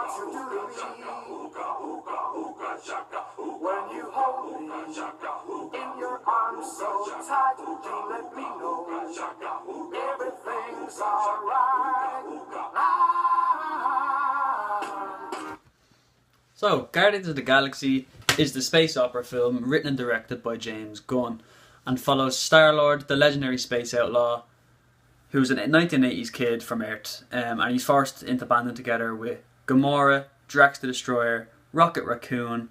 what you do to me. When you hold me in your arms so tight, you let me know everything's alright. So, Guardians of the Galaxy is the space opera film written and directed by James Gunn and follows Star-Lord, the legendary space outlaw, who's a 1980s kid from Earth, and he's forced into banding together with Gamora, Drax the Destroyer, Rocket Raccoon,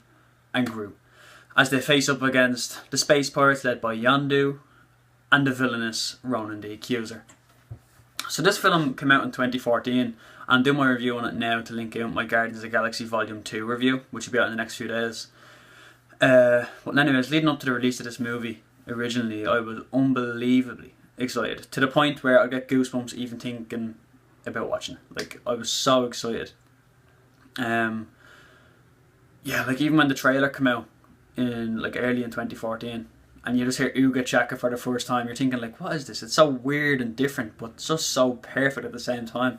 and Groot, as they face up against the space pirates led by Yondu and the villainous Ronan the Accuser. So this film came out in 2014, and I'm doing my review on it now to link out my Guardians of the Galaxy Volume 2 review, which will be out in the next few days. But anyways, leading up to the release of this movie, originally I was unbelievably excited, to the point where I get goosebumps even thinking about watching it. Like, I was so excited. Yeah, like even when the trailer came out in like early in 2014, and you just hear Uga Chaka for the first time, you're thinking like, what is this? It's so weird and different, but just so perfect at the same time.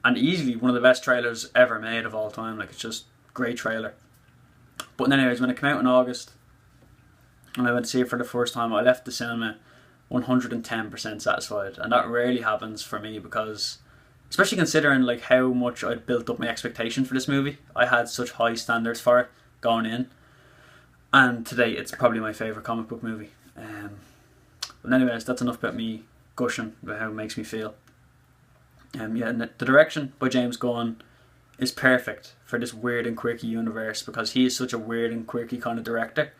And easily one of the best trailers ever made of all time. Like, it's just great trailer. But anyways, when it came out in August, and I went to see it for the first time, I left the cinema 110% satisfied. And that rarely happens for me, because especially considering like how much I'd built up my expectations for this movie. I had such high standards for it going in, and today it's probably my favourite comic book movie. But anyways, that's enough about me gushing about how it makes me feel. Yeah, and the direction by James Gunn is perfect for this weird and quirky universe, because he is such a weird and quirky kind of director.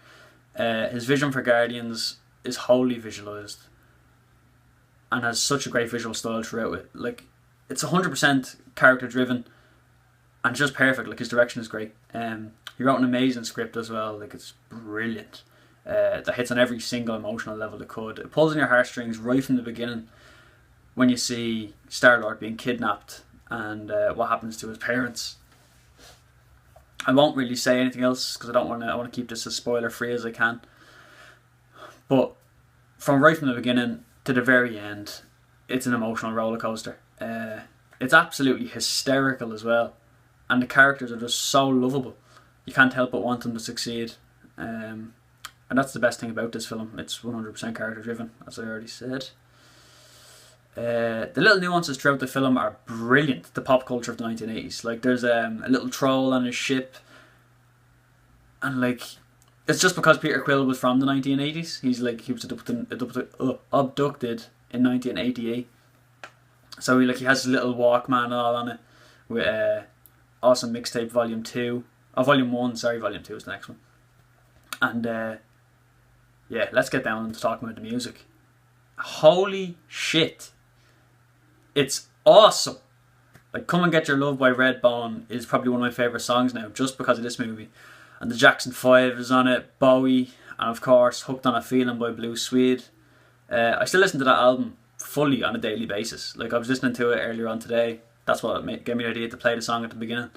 His vision for Guardians is wholly visualised and has such a great visual style throughout it. Like, it's 100% character driven and just perfect. Like, his direction is great. He wrote an amazing script as well. Like, it's brilliant. That hits on every single emotional level it could. It pulls on your heartstrings right from the beginning when you see Star-Lord being kidnapped and what happens to his parents. I won't really say anything else because I want to keep this as spoiler free as I can. But from right from the beginning to the very end, it's an emotional roller coaster. It's absolutely hysterical as well, and the characters are just so lovable. You can't help but want them to succeed, and that's the best thing about this film. It's 100% character driven, as I already said. The little nuances throughout the film are brilliant. The pop culture of the 1980s, like there's a little troll on his ship, and like it's just because Peter Quill was from the 1980s. He was abducted in 1988. So he has his little Walkman and all on it with Awesome Mixtape Volume 2. Volume 1, sorry, Volume 2 is the next one. And yeah, let's get down to talking about the music. Holy shit. It's awesome. Like, Come and Get Your Love by Redbone is probably one of my favourite songs now, just because of this movie. And the Jackson 5 is on it, Bowie, and of course Hooked on a Feeling by Blue Swede. I still listen to that album fully on a daily basis. Like, I was listening to it earlier on today. That's what gave me the idea to play the song at the beginning.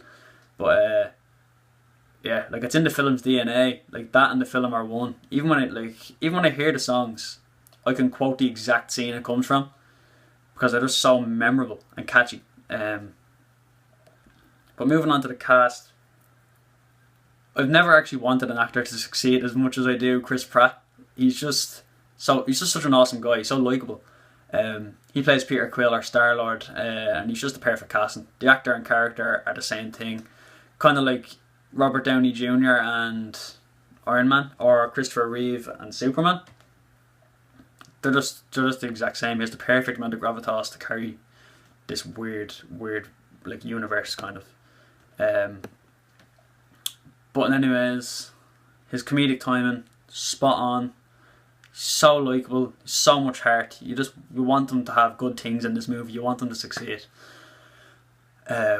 But yeah, like, it's in the film's DNA. Like, that and the film are one. Even when I hear the songs, I can quote the exact scene it comes from, because they're just so memorable and catchy. But moving on to the cast, I've never actually wanted an actor to succeed as much as I do Chris Pratt. He's just such an awesome guy. He's so likeable. He plays Peter Quill, or Star-Lord, and he's just the perfect casting. The actor and character are the same thing, kind of like Robert Downey Jr. and Iron Man, or Christopher Reeve and Superman. They're just the exact same. He has the perfect amount of gravitas to carry this weird like universe kind of. But anyways, his comedic timing, spot on. So likeable, so much heart. You want them to have good things in this movie. You want them to succeed,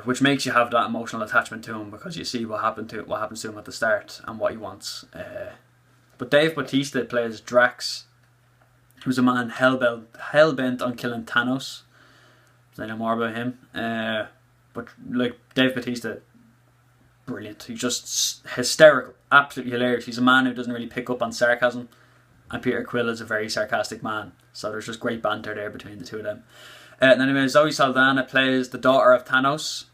which makes you have that emotional attachment to him, because you see what happens to him at the start and what he wants. But Dave Bautista plays Drax, who's a man hell-bent on killing Thanos. I know more about him. But like, Dave Bautista, brilliant. He's just hysterical, absolutely hilarious. He's a man who doesn't really pick up on sarcasm, and Peter Quill is a very sarcastic man. So there's just great banter there between the two of them. And anyway, Zoe Saldana plays the daughter of Thanos,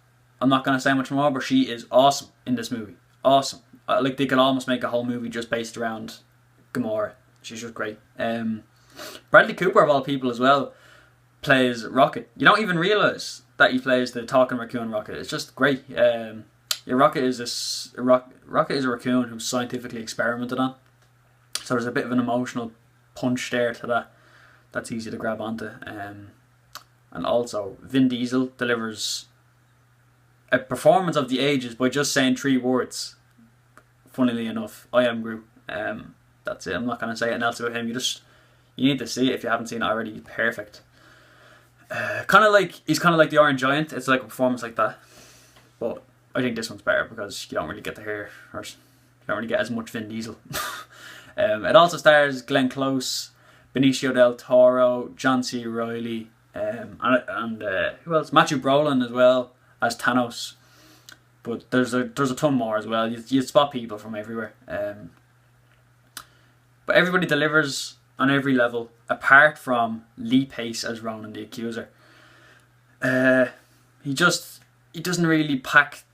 I'm not going to say much more, but she is awesome in this movie. Awesome. Like, they could almost make a whole movie just based around Gamora. She's just great. Bradley Cooper, of all people as well, plays Rocket. You don't even realise that he plays the talking raccoon Rocket. It's just great. Rocket is a raccoon who's scientifically experimented on. So there's a bit of an emotional punch there to that. That's easy to grab onto. And also, Vin Diesel delivers a performance of the ages by just saying 3 words. Funnily enough, I am Groot. That's it. I'm not going to say anything else about him. You need to see it if you haven't seen it already. He's perfect. He's kind of like the Iron Giant. It's like a performance like that. But I think this one's better because you don't really get to hear, or you don't really get as much Vin Diesel. It also stars Glenn Close, Benicio del Toro, John C. Reilly, and who else? Matthew Brolin as well as Thanos. But there's a ton more as well. You spot people from everywhere. But everybody delivers on every level, apart from Lee Pace as Ronan the Accuser. He doesn't really pack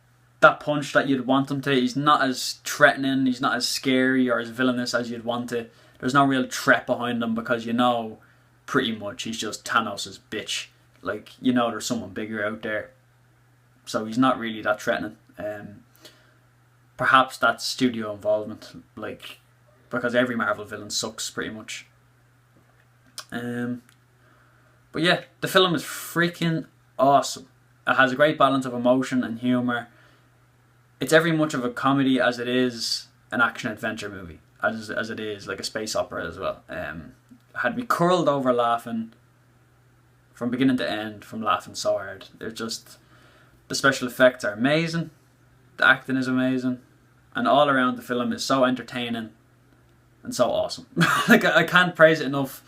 that punch that you'd want him to. He's not as threatening, he's not as scary or as villainous as you'd want it. There's no real threat behind him because you know pretty much he's just Thanos' bitch. Like, you know there's someone bigger out there. So he's not really that threatening. Perhaps that's studio involvement, like, because every Marvel villain sucks pretty much. But yeah, the film is freaking awesome. It has a great balance of emotion and humour. It's every much of a comedy as it is an action-adventure movie. As it is like a space opera as well. Had me curled over laughing from beginning to end, from laughing so hard. They're just... The special effects are amazing. The acting is amazing. And all around the film is so entertaining and so awesome. Like, I can't praise it enough.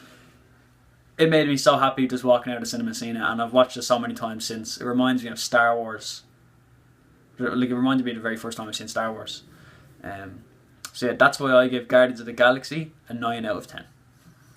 It made me so happy just walking out of the cinema seeing it, and I've watched it so many times since. It reminds me of Star Wars. Like, it reminded me of the very first time I've seen Star Wars. So yeah, that's why I give Guardians of the Galaxy a 9 out of 10.